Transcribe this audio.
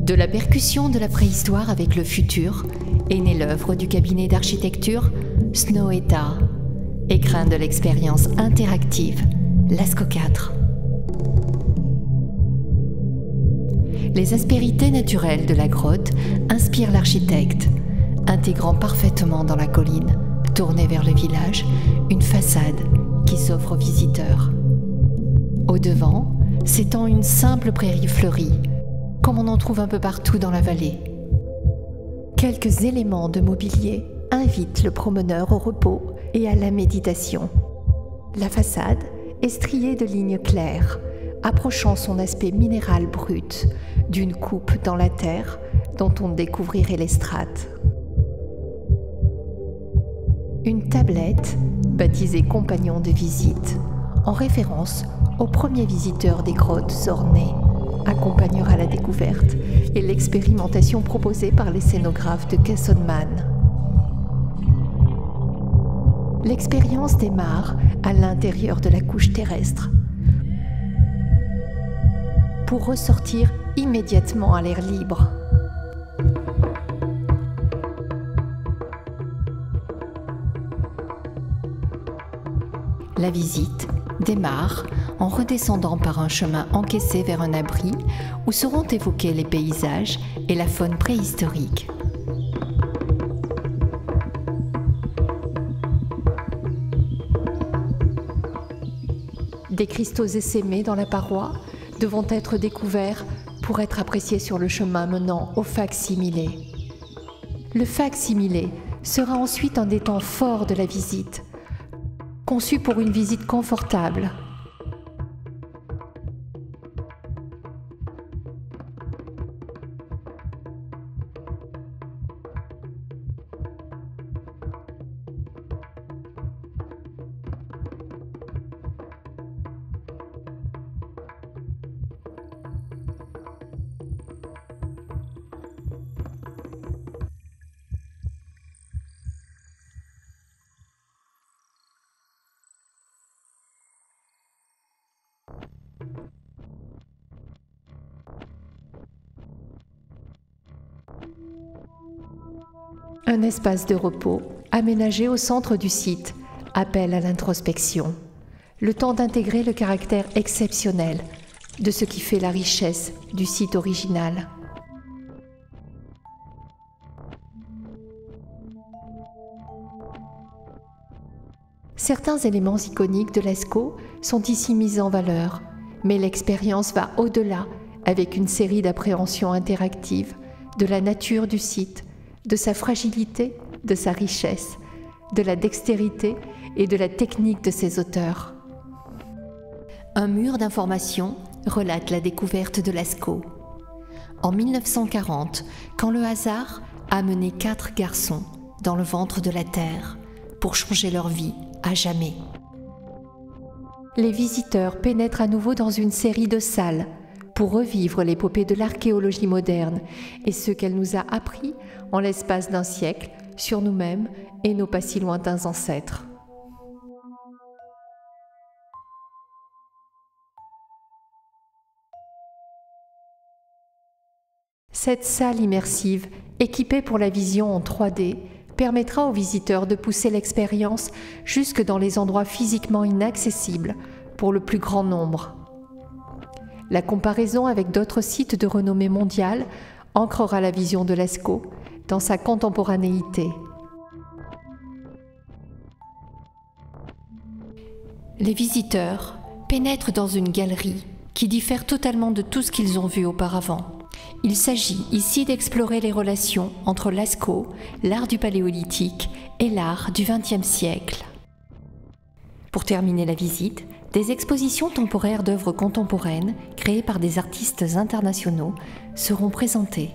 De la percussion de la préhistoire avec le futur est née l'œuvre du cabinet d'architecture Snow-Eta, écrin de l'expérience interactive Lascaux 4. Les aspérités naturelles de la grotte inspirent l'architecte, intégrant parfaitement dans la colline, tournée vers le village, une façade qui s'offre aux visiteurs. Au-devant s'étend une simple prairie fleurie, comme on en trouve un peu partout dans la vallée. Quelques éléments de mobilier invitent le promeneur au repos et à la méditation. La façade est striée de lignes claires, approchant son aspect minéral brut d'une coupe dans la terre dont on découvrirait les strates. Une tablette, baptisée Compagnon de visite, en référence au premier visiteur des grottes ornées, accompagnera la découverte et l'expérimentation proposée par les scénographes de Kesselman. L'expérience démarre à l'intérieur de la couche terrestre, pour ressortir immédiatement à l'air libre. La visite démarre en redescendant par un chemin encaissé vers un abri où seront évoqués les paysages et la faune préhistorique. Des cristaux essaimés dans la paroi devront être découverts pour être appréciés sur le chemin menant au fac-similé. Le fac-similé sera ensuite un des temps forts de la visite, conçu pour une visite confortable. Un espace de repos aménagé au centre du site appelle à l'introspection, le temps d'intégrer le caractère exceptionnel de ce qui fait la richesse du site original. Certains éléments iconiques de Lascaux sont ici mis en valeur, mais l'expérience va au-delà avec une série d'appréhensions interactives de la nature du site, de sa fragilité, de sa richesse, de la dextérité et de la technique de ses auteurs. Un mur d'informations relate la découverte de Lascaux. En 1940, quand le hasard a mené 4 garçons dans le ventre de la Terre pour changer leur vie à jamais. Les visiteurs pénètrent à nouveau dans une série de salles pour revivre l'épopée de l'archéologie moderne et ce qu'elle nous a appris en l'espace d'un siècle sur nous-mêmes et nos pas si lointains ancêtres. Cette salle immersive, équipée pour la vision en 3D, permettra aux visiteurs de pousser l'expérience jusque dans les endroits physiquement inaccessibles pour le plus grand nombre. La comparaison avec d'autres sites de renommée mondiale ancrera la vision de Lascaux dans sa contemporanéité. Les visiteurs pénètrent dans une galerie qui diffère totalement de tout ce qu'ils ont vu auparavant. Il s'agit ici d'explorer les relations entre Lascaux, l'art du Paléolithique et l'art du XXe siècle. Pour terminer la visite, des expositions temporaires d'œuvres contemporaines créées par des artistes internationaux seront présentées.